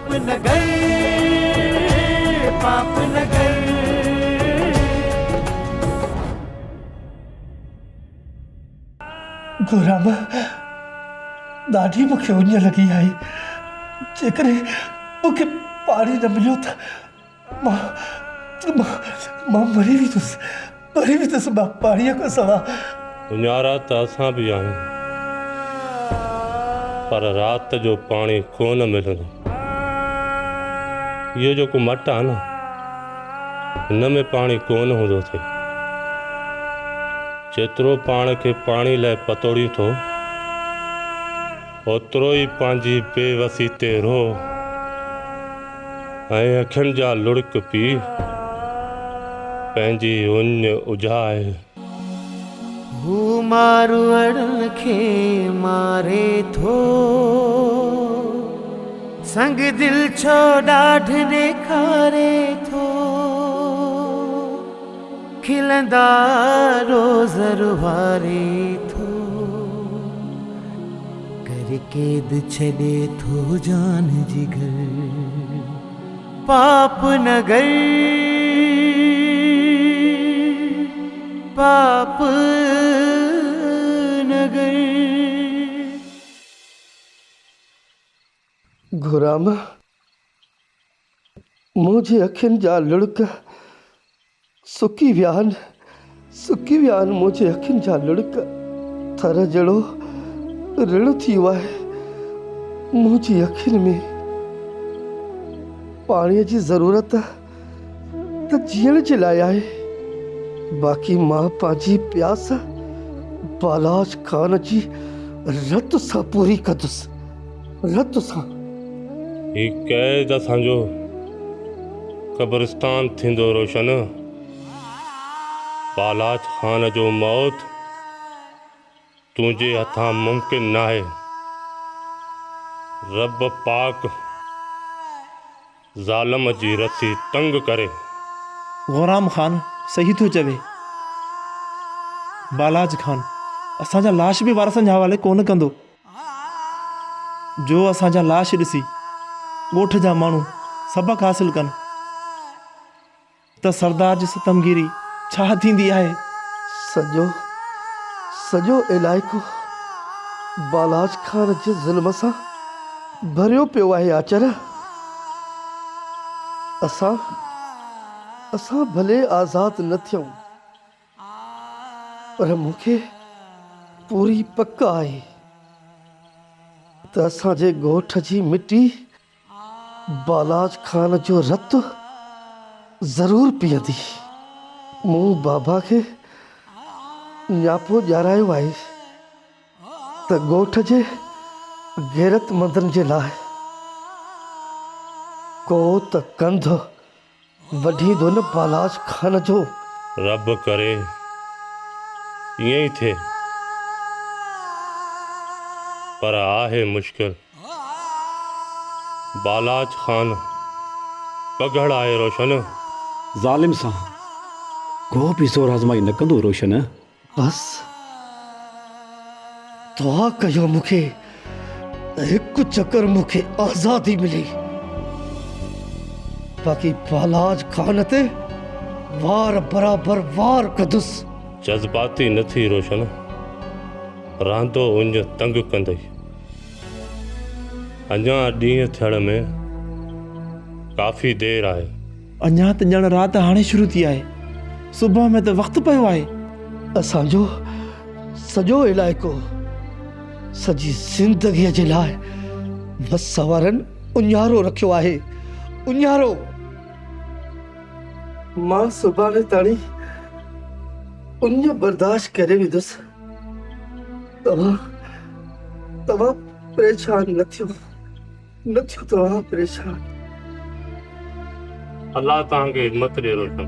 पाप नगर, पाप नगर। घोराम ॾाढी मूंखे उञ लॻी आई। जेकॾहिं मूंखे पाणी न मिलियो त मां मरी वेंदुसि मां पाणीअ खां सवा। उन्हारा त असां बि आहियूं, पर राति जो पाणी कोन मिलंदो। इहो जेको मटु आहे न, हिन में पाणी कोन हूंदो थिए। जेतिरो पाण खे पाणी लाइ पतोड़ीं थो, ओतिरो ई पंहिंजी बेवसी ते रो ऐं अखियुनि जा लुड़क पी पंहिंजी उञ उजाए। हू मारूअड़नि खे मारे थो, संग दिल छो ॾाढ ॾेखारे थो। खिलंदा रोज़ रुवारे थो, कर कैद छॾे थो जान जिगर। पाप नगर, पाप नगर। घोराम मुंहिंजी अखियुनि जा लुड़क सुकी विया आहिनि मुंहिंजी अखियुनि जा लुड़क। थर जहिड़ो ऋण थी वियो आहे मुंहिंजी अखियुनि में। पाणीअ जी ज़रूरत त जीअण जे लाइ आहे, बाक़ी मां पंहिंजी प्यास बालाज ख़ान जी रत सां पूरी कंदुसि, रत सां। ही कैद असांजो क़ब्रिस्तान थींदो रोशन। बालाज ख़ान जो मौत तुंहिंजे हथां मुमकिन न आहे। रब पाक ज़ालम जी रस्सी तंग करे। ग़ुलाम ख़ान सही थो चवे। बालाज ख़ान असांजा लाश बि वारसनि जे हवाले कोन कंदो। जो असांजा लाश ॾिसी ॻोठ जा माण्हू सबक़ हासिल कनि त सरदार जी सितमगीरी छा थींदी आहे। सॼो इलाइक़ो बालाज ख़ान जे ज़ुल्म सां भरियो पियो आहे। आचर असां भले आज़ाद न थियूं, पर मूंखे पूरी पक आहे त असांजे ॻोठ जी मिटी बालाज ख़ान जो रत ज़रूर पीअंदी। मूं बाबा खे न्यापो ॾियारायो आहे त ॻोठ जे गैरतमंदनि जे लाइ को त कंध वढींदो न बालाज ख़ान जो। रब करे ईअं ई थिए, पर आहे मुश्किल। बालाज ख़ान पगड़ आहे रोशन। ज़ालिम सां को बि ज़ोर आज़माई न कंदो रोशन। बस दुआ कयो मूंखे हिकु चकर मूंखे आज़ादी मिले, बाक़ी बालाज ख़ान ते वार बराबर वार कंदुसि। जज़्बाती न थी रोशन, रांदो उञ तंग कंदई। अञा ॾींहुं थियण में काफ़ी देर आहे। अञा त ॼण राति हाणे शुरू थी आहे, सुबुह में त वक़्तु पियो आहे। असांजो सॼो इलाइक़ो सॼी ज़िंदगीअ जे लाइ मसवारनि उञारो रखियो आहे, उञारो। मां सुभाणे ताणी उञ बर्दाश्त करे वेंदुसि। तव्हां परेशान न थियो तव्हां परेशान। अल्लाह तव्हांखे हिम्मत ॾे रोशन।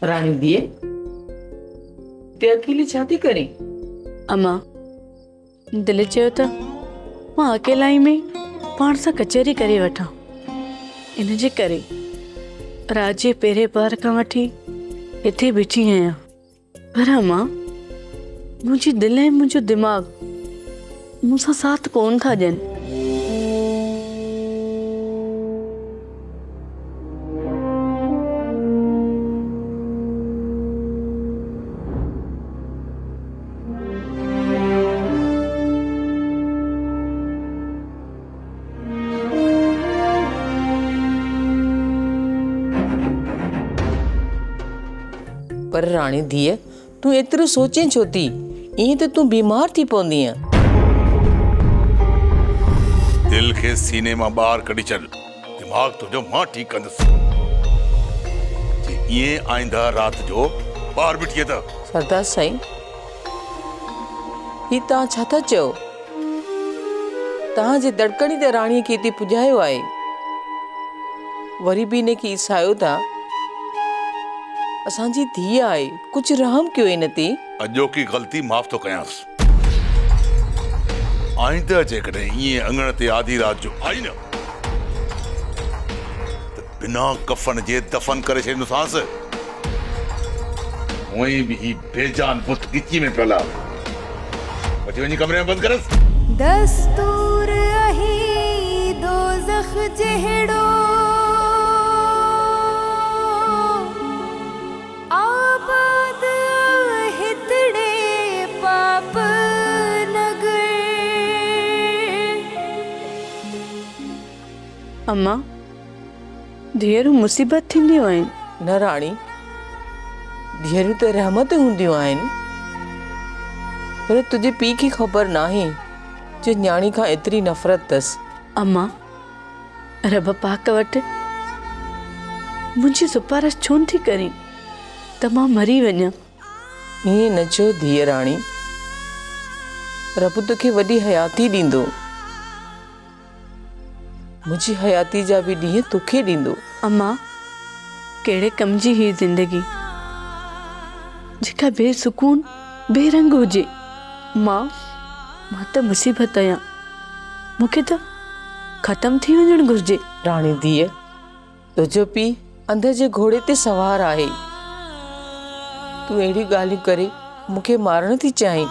रानी दिए ते अकेली छा थी करी? अम्मा दिल चयो त मां अकेलाई में पाण सां कचहरी करे वठां, इन जे करे रात जे पहिरें पहर खां वठी हिते बीठी आहियां। पर अम्मा मुंहिंजी दिलि ऐं मुंहिंजो दिमाग़ मूंसां साथ कोन था ॾियनि। पर रानी धीअ तू एतिरो सोचे छो थी? ईअं त तूं बीमार थी पवंदी आहे। दिल के सीने मां ॿाहिरि कढी छॾ, दिमाग़ तुंहिंजो मां ठीकु कंदुसि। ईअं आईंदा राति जो ॿाहिरि बीठीअ त सरदार साईं ही तव्हां छा था चयो? तव्हांजे दड़कणी त राणीअ खे हिते पुॼायो आहे, वरी बि हिन खे ईसायो था। असांजी धीअ आहे, कुछ रहम कयो हिन ते। अॼोकी ग़लती माफ़ थो कयांसि। आईंदा जेकॾहिं ईअं अंगण ते आधी राति जो आई न त बिना कफन जे दफ़न करे छॾींदोसांसि। उहे बि ही बेजान बुत गिची में पियल आहे। वठी वञी कमरे में बंदि करसि। दस्तूर अही दोज़ख जहिड़ो आबाद हितड़े पाप नगर। अम्मा धीअरूं मुसीबत थींदियूं आहिनि। न राणी, धीअरूं त रहमत हूंदियूं आहिनि, पर तुंहिंजे पीउ खे ख़बर नाहे जो न्याणी खां एतिरी नफ़रत अथसि। अम्मा रब पाक वटि मुंहिंजी सिफारिश छो थी करी त मां मरी वञा? ईअं न चयो धीअ राणी, रब तोखे वॾी हयाती ॾींदो। मुंहिंजी हयाती जा बि ॾींहं तोखे ॾींदो। अम्मा कहिड़े कम जी ही ज़िंदगी जेका बेसुकून बेरंग हुजे। मां त मुसीबत आहियां, मूंखे त ख़तम थी वञणु घुरिजे। राणी धीअ, तुंहिंजो पीउ अंदर जे घोड़े ते सवार आहे। तूं अहिड़ियूं ॻाल्हियूं करे मूंखे मारणु थी चाहीं?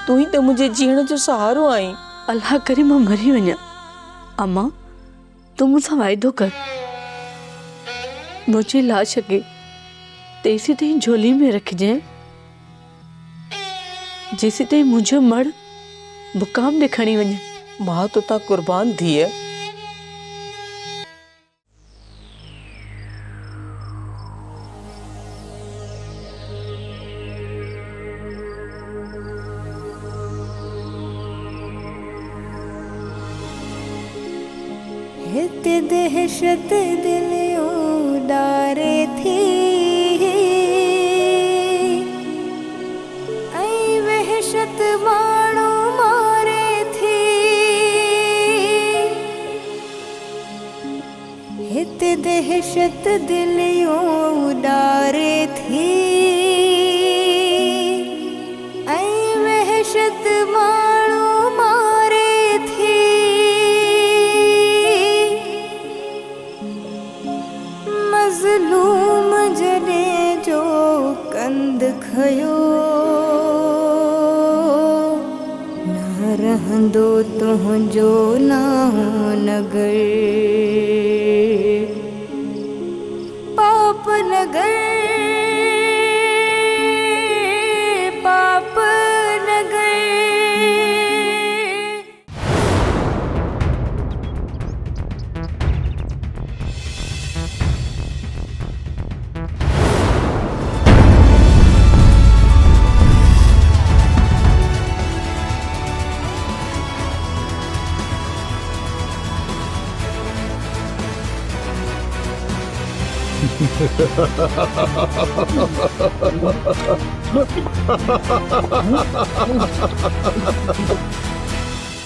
तूं ई त मुंहिंजे जीअण जो सहारो आहीं। अल्लाह करे मां मरी वञा। अम्मा तूं मूंसां वाइदो कर, मुंहिंजी लाश खे तेसी ताईं झोली में रखिजांइ जेसी ताईं मुंहिंजो मड़ मुक़ाम ॾे खणी वञे। मां तो तां कुर्बान धीअ। हित दहशत दिल उडारे थी ऐं वहशत माण्हू मारे थी। हित दहशत दिल उडारे थी ऐं वहशत माण्हू मारे थी। मज़लूम जॾहिं जो कंद खयो न रहंदो तुंहिंजो नाहो नगर। पाप नगर, पाप नगर।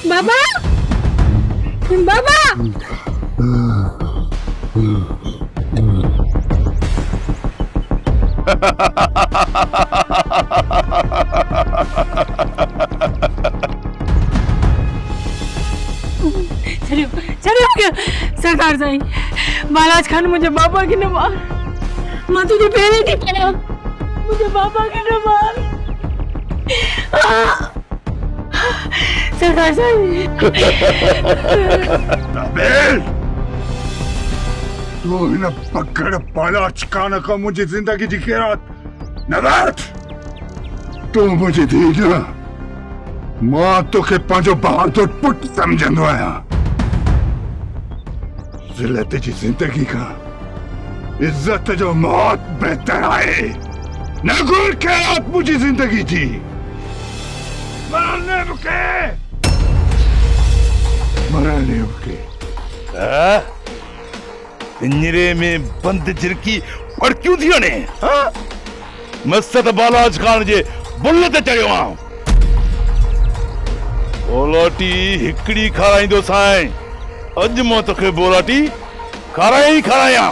बाबा बाबा चलिए हो गया सरदार साईं। महाराज खान मुझे बाबा की न मार, मैं तुझे पहले नहीं पड़ा, मुझे बाबा की न मार। सरदार साईं। तू हिन पकड़ पाला चिकान का मुझे जिंदगी जी खैरात नबात। तू मुझे दी न, मां तोखे पंहिंजो बहादुर पुट समझंदो आहियां। ज़िलत जी जिंदगी का इज्जत जो मौत बेहतर आहे। न गुल खैरात मुझी जिंदगी थी मरने बुके पिंजरे में बंद झिरकी और क्यों थी ने मस्त बालाज खान जे बुल ते चढ़ियो आऊं। बोलाटी हिकड़ी खाराईंदो साईं, अज मां तोखे बोलाटी खारायां।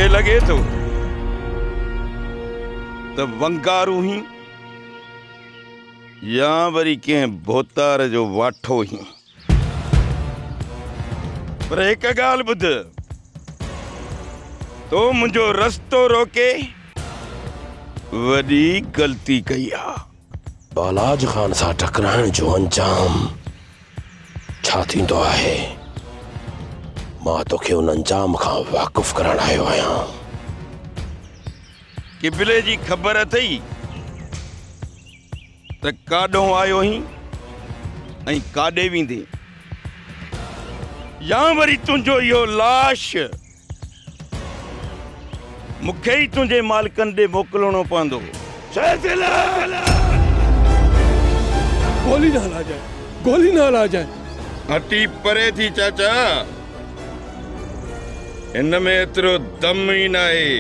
लगे तो तब वंगारू ही या वरी के भोतार जो वाठो ही। पर एक गाल बुध, तो मुझो रस्तो रोके वडी गलती कई आ। बालाज खान सा टकराइण जो अंजाम छा थींदो आहे, मां तोखे उन अंजाम खां वाक़ुफ़ करण आयो आहियां। किबले जी खबर अथई त काॾों आयो ही ऐं काॾे वेंदे, या वरी तुंहिंजो इहो लाश मूंखे ई तुंहिंजे मालिकनि ॾे मोकिलणो पवंदो। गोली ना ला जाए, गोली ना ला जाए। हटी परे थी चाचा, इनमें एतिरो दम ई न आहे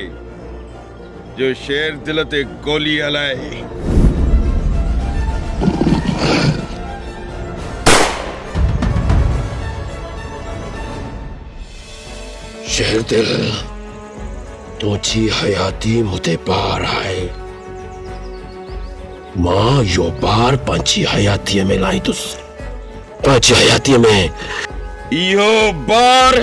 जो शेर दिल ते गोली हलाए। शेर दिल तुझी हयाती मुते पार आहे, मां यो बार पंहिंजी हयातीअ में लाईंदुसि। पंहिंजी हयातीअ में इहो बार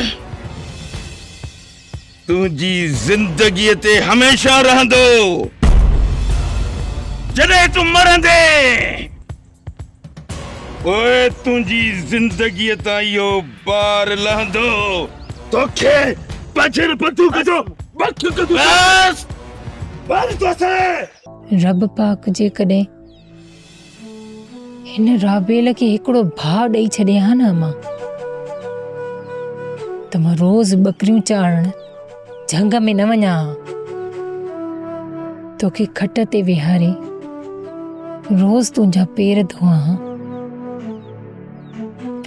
तुझी जिंदगी ते हमेशा रहंदो। जॾहिं तू मरंदे ओए तुझी जिंदगी तां इहो बार लहंदो। तोखे बचर बतू कजो बच कजो बस बस तोसे। रब पाक जे कॾहिं हिन राबेल खे हिकिड़ो भाउ ॾेई छॾिया हा न मां, त मां रोज़ बकरियूं चाढ़ण झंग में न वञा। तोखे खट ते विहारे रोज़ तुंहिंजा पेर धोआ,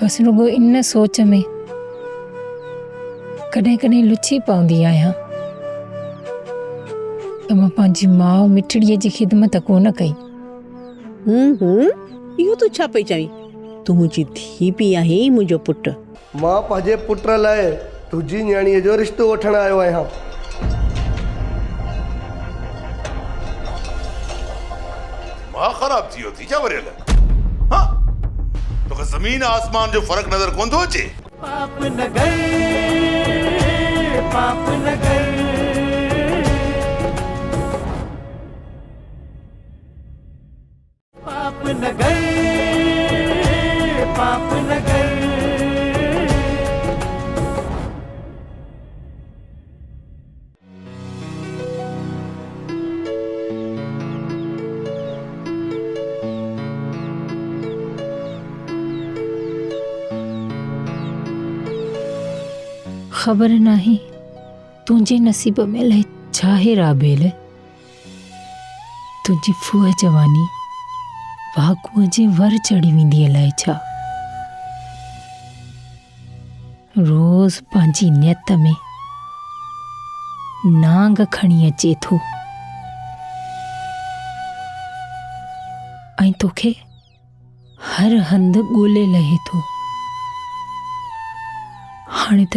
बस रुगो इन सोच में कॾहिं कॾहिं लुची पवंदी आहियां त मां पंहिंजी माउ मिठड़ीअ जी ख़िदमत कोन कई। इहो तूं छा पई चईं? तूं मुंहिंजी धीउ पई आहीं, मुंहिंजो पुटु। मां पंहिंजे पुट लाइ तुंहिंजी न्याणीअ जो रिश्तो वठण आयो आहियां। मां ख़राब थी थी छा वरियल? हाँ तोखे ज़मीन आसमान जो फ़र्क़ु नज़र कोन थो अचे? पाप नगर, पाप नगर, पाप नगर, पाप नगर। ख़बर नाहे तुंहिंजे नसीब में अलाए छा आहे राबेल। तुंहिंजी फूअ जवानी वाकुअ जे वर चढ़ी वेंदी अलाए छा। रोज़ पंहिंजी नियत में नांग खणी अचे थो ऐं तोखे हर हंधि ॻोल्हे लहे थो। हाणे त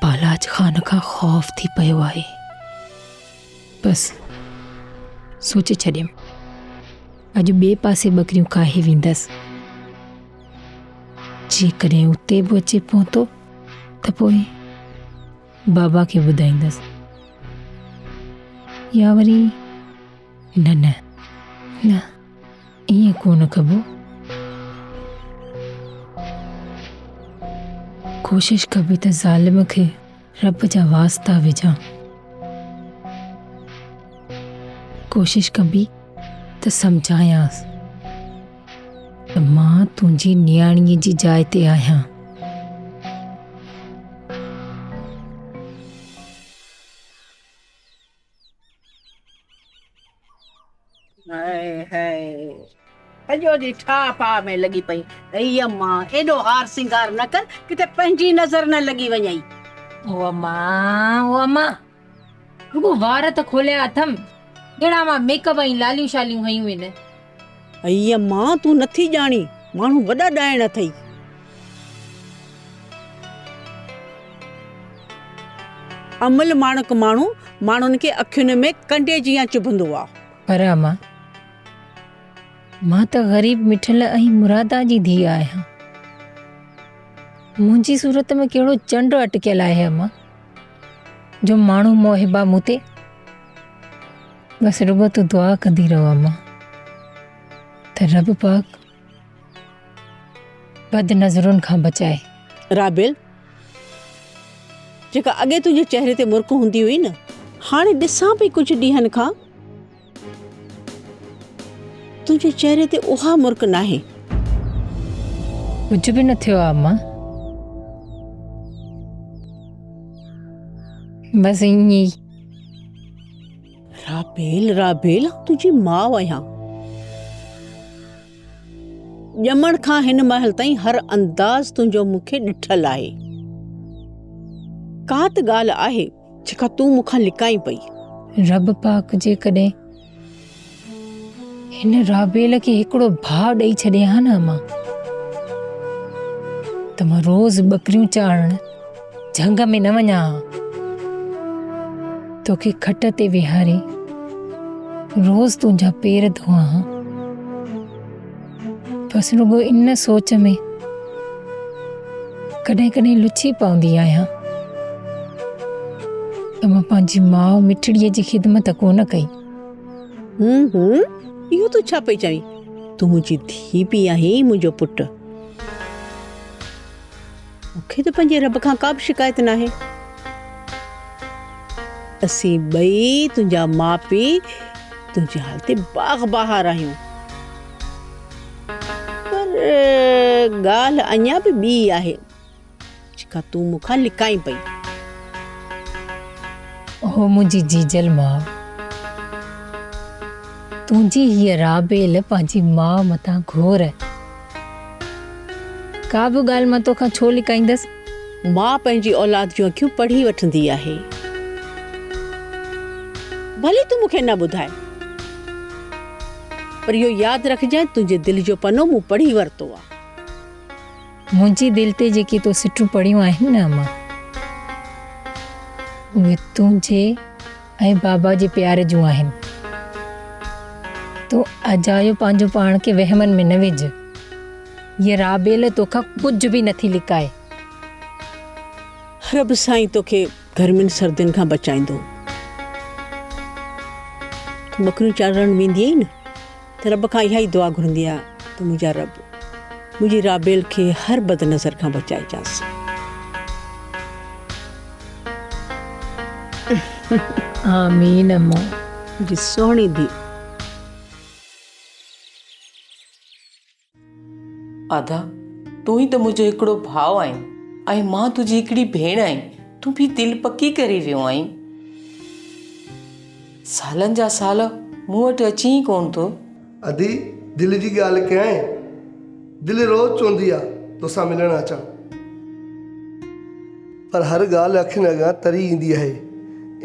पालाज ख़ान खां ख़ौफ़ थी पियो आहे। बसि सोचे छॾियमि अॼु ॿिए पासे ॿकरियूं काहे वेंदसि। जेकॾहिं उते बि अचे पहुतो त पोइ बाबा खे ॿुधाईंदसि या वरी न न न ईअं कोन कबो। कोशिश कबी त ज़ालिम खे रब जा वास्ता विझां। कोशिश कबी त सम्झायांसि त मां तुंहिंजी नियाणीअ जी जाइ ते आहियां। सॼो ॾींहुं ठा पा में लॻी पई। अई अम्मा एॾो हार सिंगार न कर किथे पंहिंजी नज़र न लॻी वञई। ओ अम्मा रुगो वार त खोलिया अथम जहिड़ा मां मेकअप ऐं लालियूं शालियूं हयूं आहिनि। अई अम्मा तूं नथी ॼाणी माण्हू वॾा ॾाइण अथई। अमल माणक माण्हुनि खे अखियुनि में कंडे जीअं चुभंदो आहे। पर अम्मा मां त ग़रीब मिठल ऐं मुरादा जी धीउ आहियां। मुंहिंजी सूरत में कहिड़ो चंड अटकियल आहे अम्मा जो माण्हू मोहिबा मूं ते। बसि रुगो तूं दुआ कंदी रहो अम्मा त रब पाक बद नज़रुनि खां बचाए। राबेल जेका अॻे तुंहिंजे चेहरे ते मुर्क हूंदी हुई न हाणे ॾिसां पई कुझु ॾींहंनि खां तुंहिंजे चेहरे ते उहा मुर्क नाहे। कुझु बि न थियो आहे अम्मा बसि ईअं ई। राबेल तुंहिंजी माउ आहियां। ॼमण खां हिन महल ताईं हर अंदाज़ तुंहिंजो मूंखे ॾिठल आहे। का त ॻाल्हि आहे जेका तूं मूंखां लिकाई पई। रब पाक जे कॾहिं हिन राबेल खे हिकिड़ो भाउ ॾेई छॾिया हा न अम्मा त मां रोज़ ॿकरियूं चाढ़ण झंग में न वञा हा। तोखे खट ते विहारे रोज़ तुंहिंजा पेर धोआ हा। बसि रुगो इन सोच में कॾहिं कॾहिं लुची पवंदी आहियां त मां पंहिंजी माउ मिठड़ीअ जी ख़िदमत कोन कई। इहो तूं छा पई चईं? तूं मुंहिंजी धीउ पई आहीं मुंहिंजो पुटु। मूंखे त पंहिंजे रब खां का बि शिकायत नाहे। असीं ॿई तुंहिंजा माउ पीउ तुंहिंजे हाल ते बाग़ बहार आहियूं। पर ॻाल्हि अञा बि ॿी आहे जेका तूं मूंखां लिकाई पई। ओ मुंहिंजी जीजल माउ तुंहिंजी हीअ राबेल पंहिंजी माउ मथां घोर का बि ॻाल्हि मां तोखां छो लिकाईंदसि। मां पंहिंजी औलाद जूं अखियूं पढ़ी वठंदी आहे। भले तूं मूंखे न ॿुधाए पर इहो यादि रखजांइ तुंहिंजे दिलि जो पनो मूं पढ़ी वरितो आहे। मुंहिंजी दिलि ते जेकी तो सिटूं पढ़ियूं आहिनि न अम्मा उहे तुंहिंजे ऐं बाबा जे प्यार जूं आहिनि। तूं अजायो पंहिंजो पाण खे वहमनि में न विझ। ये राबेल तोखां कुझु बि नथी लिकाए। रब साईं तोखे गर्मियुनि सर्दियुनि खां बचाईंदो। तूं ॿकरियूं चाढ़ण वेंदी आहीं न त रब खां इहा ई दुआ घुरंदी आहे त मुंहिंजा रब मुंहिंजी राबेल खे हर बद नज़र खां बचाइजांसि। आमीन अम्मा। मुंहिंजी सोहणी धीउ। आधा तूं ई त मुंहिंजो हिकिड़ो भाउ आहीं ऐं मां तुंहिंजी हिकिड़ी भेण आहीं। तूं बि दिलि पकी करे वियो आहीं। सालनि जा साल मूं वटि अची ई कोन थो। अदी दिलि जी ॻाल्हि कयां, दिलि रोज़ चवंदी आहे तोसां मिलणु अचां, पर हर ॻाल्हि अखियुनि अॻियां तरी ईंदी आहे।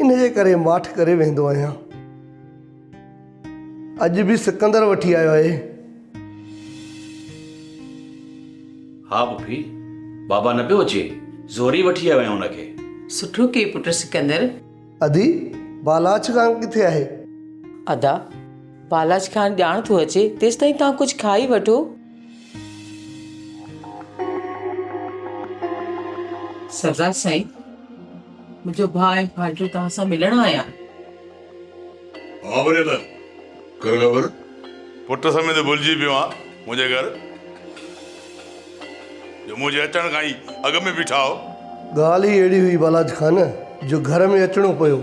इन जे करे माठ करे वेंदो आहियां। अॼु बि सिकंदर वठी आयो आहे। हा पुफी, बाबा न पियो अचे, ज़ोरी वठी आयो आहियां हुनखे। सुठो के पुट सिकंदर। अदी बालाच खान किथे आहे? अदा बालाज खान ॼाण थो अचे, तेसि ताईं तव्हां कुझु खाई वठो। सरदार साईं, मुंहिंजो भाउ ऐं भाइटो तव्हां सां मिलण आया। हाँ बरेला कर खबर पुट समेत भुलिजी पियो आहे मुंहिंजे घर जो मुंहिंजे अचण खां ई अॻ में बीठा हो। ॻाल्हि ई अहिड़ी हुई बालाज खान जो घर में अचणो पियो,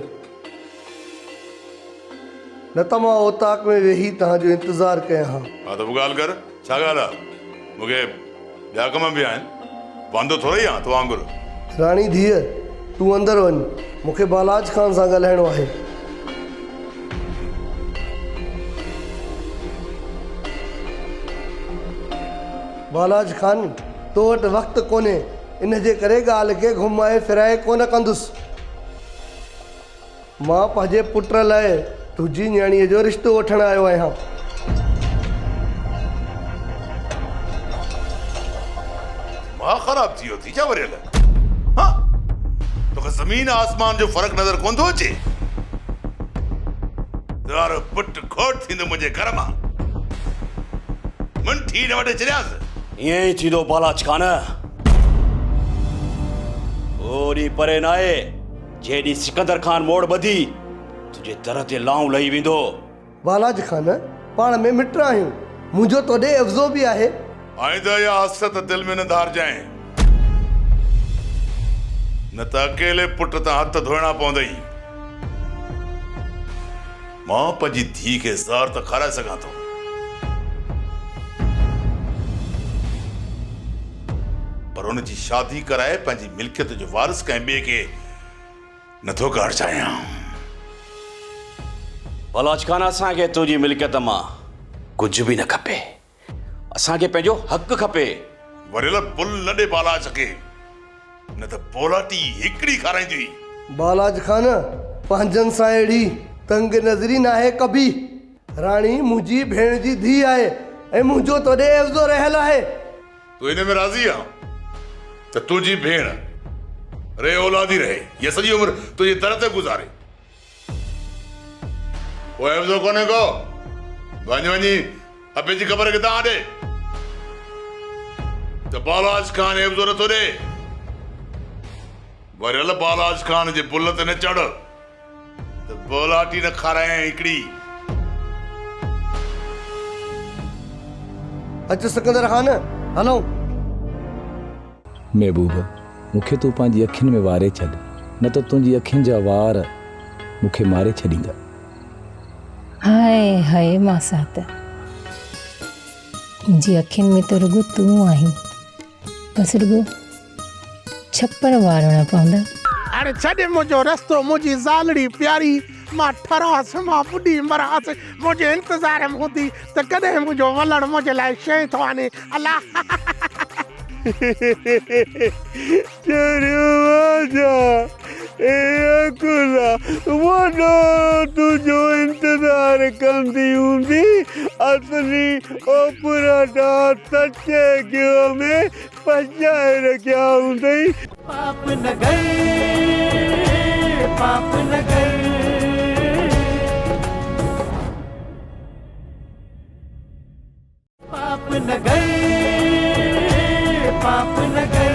न त मां ओताक में वेही तव्हांजो इंतज़ारु कयां हा। हा त पोइ ॻाल्हि कर, छा ॻाल्हि आहे? मूंखे ॿिया कम बि आहिनि, वांदो थोरो ई आहे तो वांगुरु। राणी धीअ, तूं अंदरि वञ, मूंखे बालाज खान सां ॻाल्हाइणो आहे। बालाज खान, तो वटि वक़्तु कोन्हे, इन जे करे ॻाल्हि खे घुमाए फिराए कोन कंदुसि। मां पंहिंजे पुट लाइ तुंहिंजी न्याणीअ जो रिश्तो वठणु आयो आहियां। मां ख़राब थी वियो थी छा वरियल? हाँ तोखे ज़मीन आसमान जो फ़र्क़ु नज़र कोन थो अचे? तुंहिंजो पुट खोट थींदो मुंहिंजे घर मां, मुंठी न वटे चरियासि। ईअं ई थींदो बालाज खान। ओड़ी परे न आहे, जेॾी सिकंदर खान मोड़ ॿधी तुंहिंजे दर ते लाऊं लही वेंदो। बालाज खान, पाण में मिट आहियूं, मुंहिंजो तोॾे अफ़ज़ो बि आहे। आइंदा या हसरत दिल में न धारजांइ, न त अकेले पुट तां हथ धोइणा पवंदई। मां पंहिंजी धीउ खे ज़हर त खाराए सघां थो, पर हुन जी शादी कराए पंहिंजी मिल्कियत जो वारिस कंहिं ॿिए खे नथो करणु चाहियां। बालाज खान, असांखे तुंहिंजी मिल्कियत मां कुझु बि न खपे, असांखे पंहिंजो हक़ खपे। वरियल पुल न ॾे बालाज खे, न त पोलाटी हिकिड़ी खाराईंदी हुई। बालाज खान, पंहिंजनि सां अहिड़ी तंग नज़री न आहे कभी। राणी मुंहिंजी भेण जी धीउ आहे ऐं मुंहिंजो तोॾे अफ़ज़ो रहियल आहे। तूं हिन में राज़ी आहे त तुंहिंजी भेण रे औलादी रहे या सॼी उमिरि तुंहिंजे दर ते गुज़ारे? पोइ अफ़ज़ो कोन्हे को, वञी अबे जी ख़बर किथां ॾे त बालाज खान अफ़ज़ो नथो ॾे। वरियल बालाज खान जे बुल ते न चढ़ त बोलाटी न खाराए हिकिड़ी। अच सिकंदर खान, हलो। महबूब, मूंखे तूं पंहिंजी अखियुनि में वारे छॾ, न त तुंहिंजी अखियुनि जा वार मूंखे मारे छॾींदा। हाय हाय मासात, मुंहिंजी अखियुनि में त रुगो तूं आहीं, बसि रुगो छप्पर वारणा पवंदा। अरे छॾे मुंहिंजो रस्तो, मुंहिंजी ज़ालड़ी प्यारी, मां ठरास, मां ॿुॾी मरास, मुंहिंजे इंतज़ार में हूंदी त कॾहिं मुंहिंजो वलण मुंहिंजे लाइ शइ थो आने। अलाह तुंहिंजो इंतज़ार कंदी हूंदी, असली ओपराटा सचे गियो में पचाए रखिया हूंदई। पाप न गए, पाप न गए, पाप न गए, पाप न गए।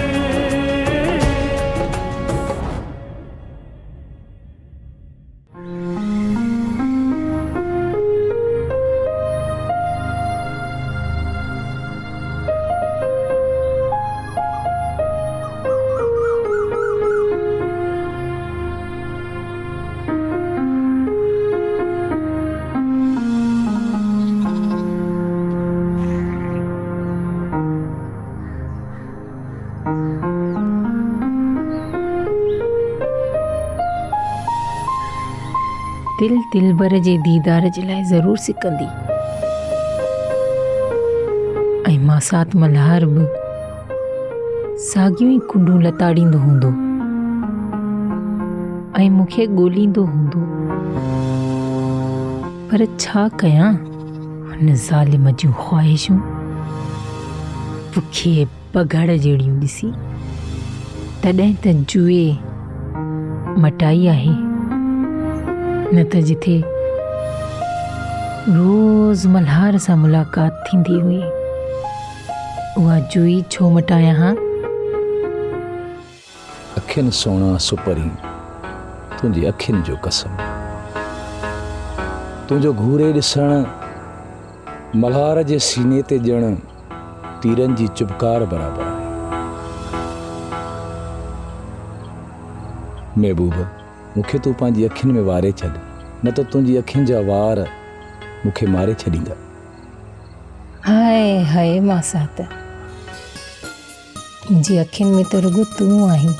दिल दिलबर जे दीदार जे लाइ ज़रूरु सिकंदी। ऐं मासात मल्हार बि साॻियूं ई कुंडूं लताड़ींदो हूंदो ऐं मूंखे ॻोल्हींदो हूंदो। पर छा कयां हुन ज़ालिम जूं ख़्वाहिशूं बुखे पघड़ जहिड़ियूं ॾिसी। तॾहिं त जुए मटाई आहे, न त जिथे रोज़ मल्हार सां मुलाक़ात थींदी हुई उहा जुई छो मटायां हा? अखियुनि सोना सुपरी तुंहिंजी अखियुनि जो कसम, तुंहिंजो घूरे ॾिसण मल्हार जे सीने ते ॼण तीरनि जी चुबकार बराबरि आहे। महबूब, मूंखे तूं पंहिंजी अखियुनि में वारे छॾ, न त तुंहिंजी अखियुनि जा वार मूंखे मारे छॾींदा। हाय हाय मासात, मुंहिंजी अखियुनि में त रुॻो तूं आहीं,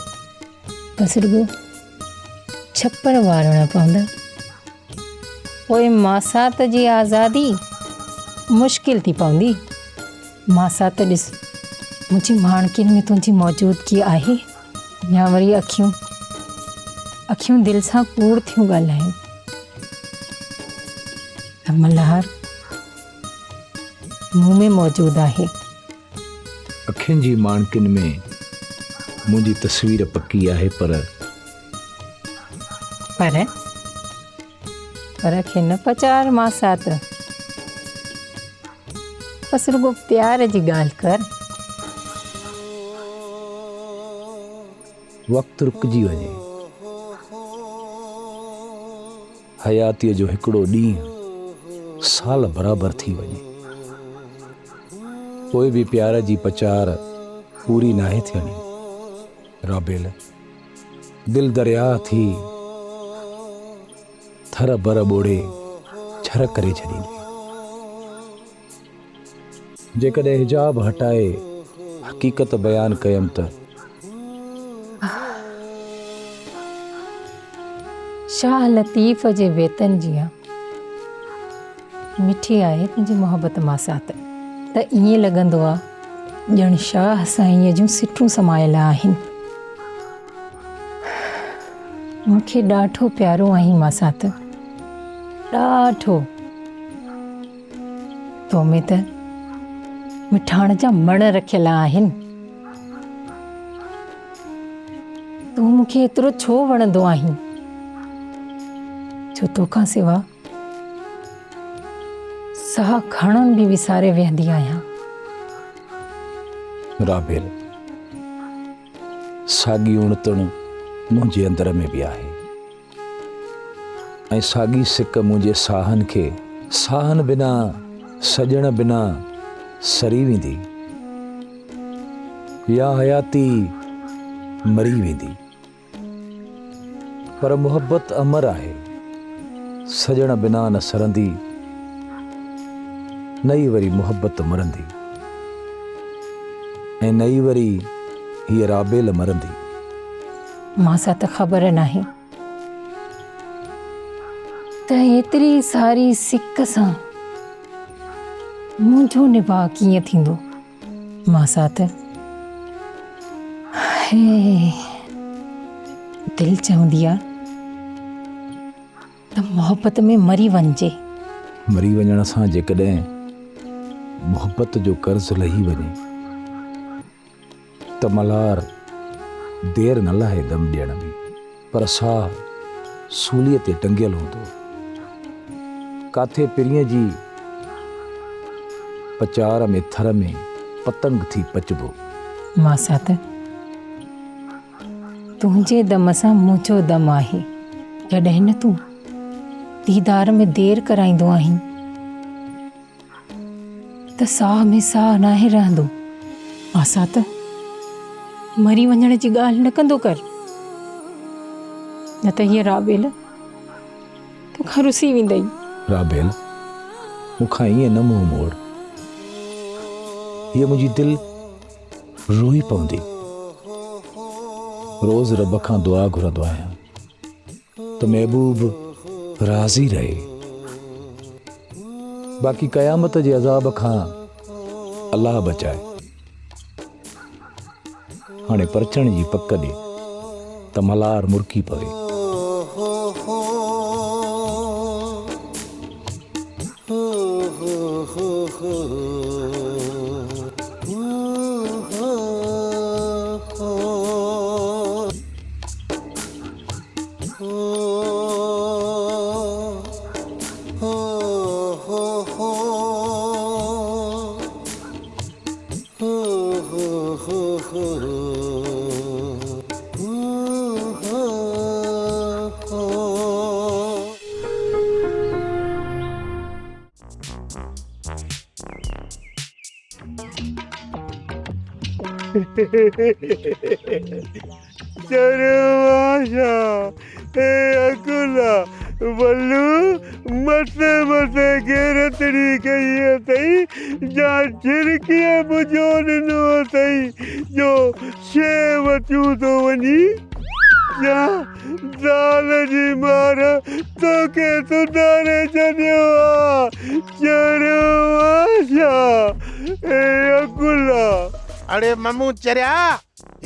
बसि रुॻो छप्पर वारणा पवंदा। पोइ मासात जी आज़ादी मुश्किल थी पवंदी। मासात ॾिस, मुंहिंजी माणकियुनि में तुंहिंजी मौजूदगी आहे या वरी अखियूं दिलि सां कूड़ थियूं ॻाल्हाइनि। त मल्हार मूं में मौजूदु आहे। अखियुनि जी माणकियुनि में मुंहिंजी तस्वीर पकी आहे, पर खे न पचार मासात, बसि रुॻो प्यार जी ॻाल्हि कर। वक़्तु रुकिजी वञे, हयातीअ जो हिकिड़ो ॾींहुं साल बराबरि थी वञे, पोइ बि प्यार जी पचार पूरी नाहे थियणी। राबेल, दिल दरिया थी थर बर ॿोड़े छर करे छॾींदी। जेकॾहिं हिजाब हटाए हक़ीक़त बयान कयमि त शाह लतीफ़ जे वेतन जिया मिठी आहे तुंहिंजी मोहबत मासात। त ईअं लॻंदो आहे ॼण शाह साईंअ जूं सिटूं समायल आहिनि। मूंखे ॾाढो प्यारो आहीं मासात, ॾाढो। तो में त मिठाण जा मण रखियल आहिनि। तूं मूंखे एतिरो छो वणंदो आहीं, जो तोखां सिवा साह खणण बि विसारे वेहंदी आहियां। राबेल, साॻी उणतण मुंहिंजे अंदर में बि आहे, ऐं साॻी सिक मुंहिंजे साहनि खे साहनि बिना सॼण बिना सरी वेंदी या हयाती मरी वेंदी। पर मुहबत अमर आहे, सॼण बिना न सरंदी, नई वरी मुहबत मरंदी, ऐं नई वरी हीअ राबेल मरंदी। मासां त ख़बर नाहे त एतिरी सारी सिक सां मुंहिंजो निभाउ कीअं थींदो। मासात दिलि चवंदी आहे त मोहबत में मरी वञिजे। मरी वञण सां जेकॾहिं मोहबत जो कर्ज़ लही वञे त मल्हार देर न लाहे दम ॾियण में, पर साह सूलीअ ते टंगियल हूंदो। काथे पिरीअ जी पचार में थर में पतंग थी पचबो। मासात तुंहिंजे दम सां मुंहिंजो दम आहे। जॾहिं न तूं दीदार में देर कराईंदो आहीं त साह में साह नाहे रहंदो। मासात मरी वञण जी ॻाल्हि न कंदो कर, न त हीअ राबेल तोखां रुसी वेंदई। राबेल, मूंखां ईअं न मुंहुं मोड़, हीअ मुंहिंजी दिलि रोई पवंदी। रोज़ रब खां दुआ घुरंदो आहियां त महबूब राज़ी रहे। बाक़ी क़यामत जे अज़ाब खां अल्लाह बचाए। हाणे परचण जी पक ॾे त मलार मुरकी पवे। चरवाशा ए अकुला बल्लू मथे मथे घेरतड़ी कई अथई जा छिड़कीअ बुझो ॾिनो अथई जो शे वठूं थो वञी जा ज़ाल जी मार तोखे सुधारे छॾियो आहे चरवाशा ए अकुला। अरे ममू चरिया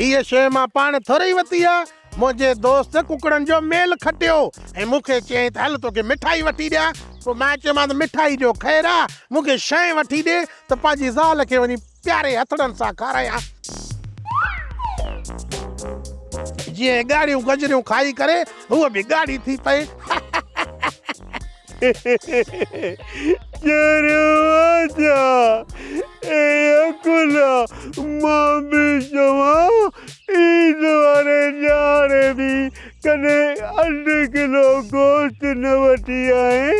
ये शे मां पाण थोड़ी वती है। मुझे दोस्त कुकड़न जो मेल खटियो ए मुखे चई त हल तोखे मिठाई वठी दिया। तो मैं चयोमांस मिठाई जो ख़ैर आ मुखे शइ वठी दे त पंहिंजी ज़ाल खे वञी प्यारे हथड़नि सां खारायां। जीअं गाड़ियूं गजरियूं खाई करे हूअ बि गाड़ी थी पए। चरवाशा ए अकुला मां बि चवां ईद वारे ॼाणे बि कॾहिं 2 किलो गोश्त न वठी आए।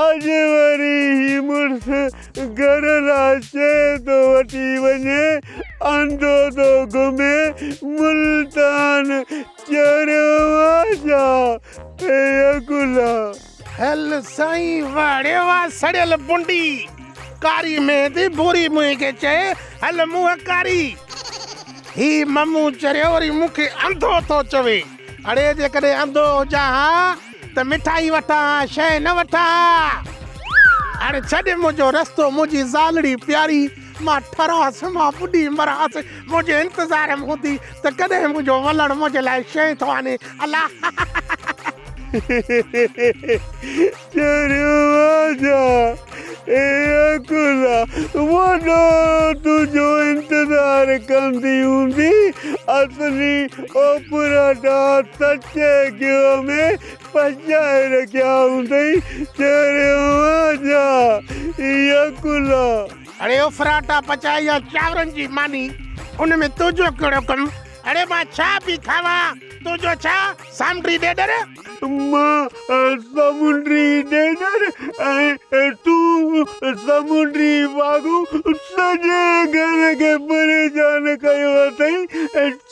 अज वरी ही मुड़स घर लाइ शइ थो वठी वञे अंधो थो घुमे मुल्तान चरवाशा ए अकुला। हल साईं वाड़े वा सड़ियल बुंडी कारी में थी बुरी मुंह के चए हल मुंह कारी। ही ममू चरियो वरी मुखे अंधो थो चवे। अड़े जेकॾहिं अंधो हुजां हा त मिठाई वठां शइ न वठां। अरे छॾे मुंहिंजो रस्तो मुंहिंजी ज़ालड़ी प्यारी मां ठरास मां बुढ़ी मरास मुंहिंजे इंतज़ार में हूंदी त कॾहिं मुंहिंजो वलण मुंहिंजे लाइ शइ थो आने। अल्लाह चरवाशा ए अकुला वॾो तुंहिंजो इंतज़ार कंदी हूंदी असली ओपराटा सचे गियो में पचाए रखिया हूंदई चरवाशा ए अकुला। अरे ओफराटा पचाई या चावरनि जी मानी उन में तुंहिंजो कहिड़ो कमु। अरे मां छा बि खावां तुंहिंजो छा सामड्री ॾेडर। मां समुंडी ॾेडर ऐं तूं समुंडी वागुं सॼे घर खे परेशान कयो अथई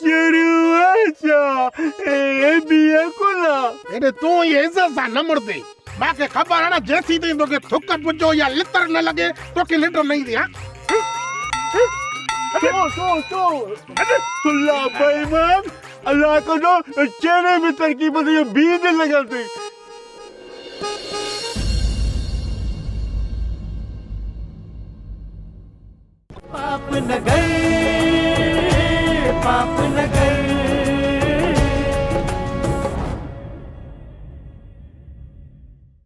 चरवाशा ए बि अकुला। अरे तूं ये इज़त सां न मुड़दे मूंखे ख़बर आहे न जेसीं ताईं तोखे थुक पुजो या लितर न लॻे तोखे लिटर न ईंदी। सुल्ला बेईमान अल्लाह को जो चेहरे में तरकीब से बीज लगाते। पाप नगर